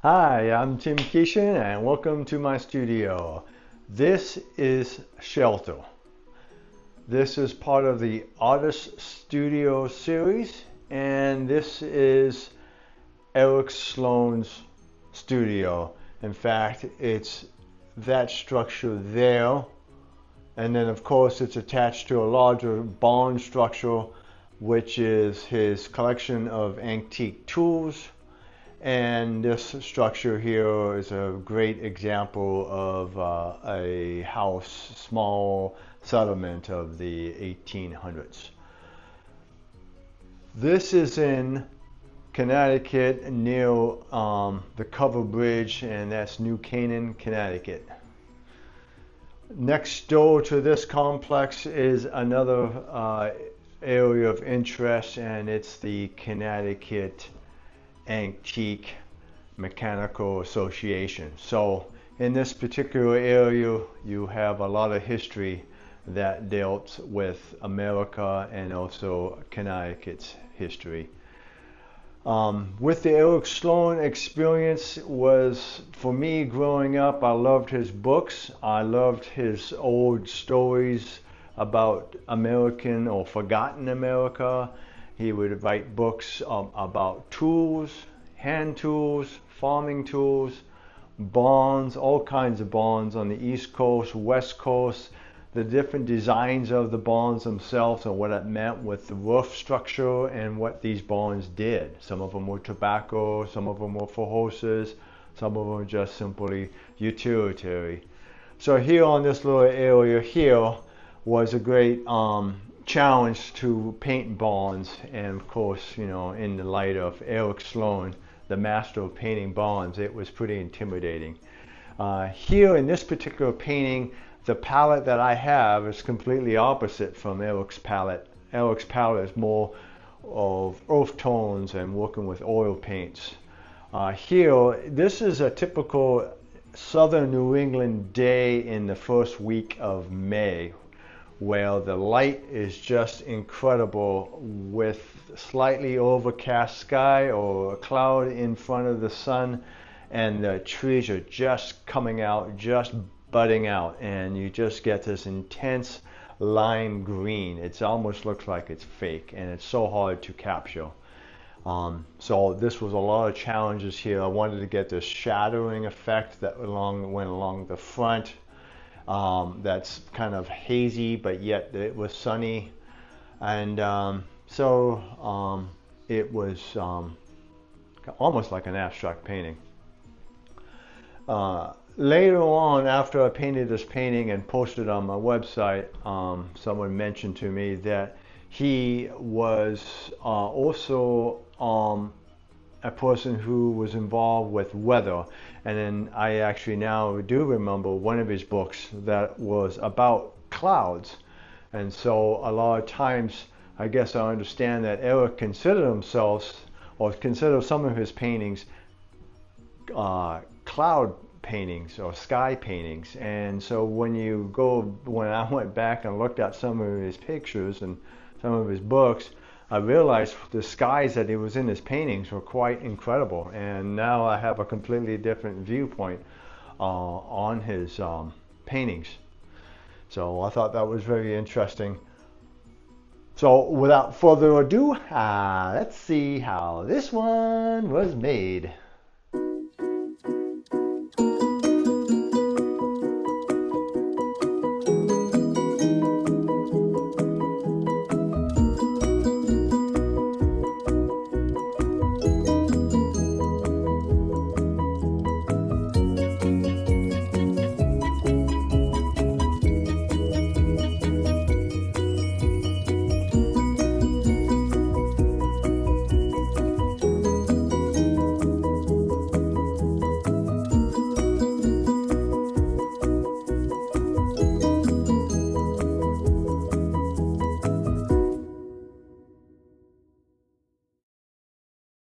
Hi, I'm Tim Keeshen and welcome to my studio. This is Shelter. This is part of the Artist Studio series, and this is Eric Sloane's studio. In fact, it's that structure there, and then of course it's attached to a larger barn structure, which is his collection of antique tools. And this structure here is a great example of a house, small settlement of the 1800s. This is in Connecticut near the Cover Bridge, and that's New Canaan, Connecticut. Next door to this complex is another area of interest, and it's the Connecticut Antique Mechanical Association. So in this particular area, you have a lot of history that dealt with America and also Connecticut's history. With the Eric Sloane experience was, for me growing up, I loved his books. I loved his old stories about American or forgotten America. He would write books about tools, hand tools, farming tools, barns, all kinds of barns on the East Coast, West Coast, the different designs of the barns themselves and what it meant with the roof structure and what these barns did. Some of them were tobacco, some of them were for horses, some of them were just simply utilitarian. So here on this little area here was a great challenge to paint barns, and of course, you know, in the light of Eric Sloane, the master of painting barns, it was pretty intimidating. Here in this particular painting, the palette that I have is completely opposite from Eric's palette. Eric's palette is more of earth tones and working with oil paints. Here, this is a typical southern New England day in the first week of May, where the light is just incredible with slightly overcast sky or a cloud in front of the sun, and the trees are just coming out, just budding out, and you just get this intense lime green. It almost looks like it's fake, and it's so hard to capture. So this was a lot of challenges here. I wanted to get this shadowing effect that went along the front. That's kind of hazy, but yet it was sunny, and it was almost like an abstract painting. Later on, after I painted this painting and posted on my website, someone mentioned to me that he was also a person who was involved with weather. And then I actually now do remember one of his books that was about clouds. And so a lot of times, I guess I understand that Eric considered himself, or considered some of his paintings, cloud paintings or sky paintings. And so when I went back and looked at some of his pictures and some of his books, I realized the skies that he was in his paintings were quite incredible, and now I have a completely different viewpoint on his paintings. So I thought that was very interesting. So without further ado, let's see how this one was made.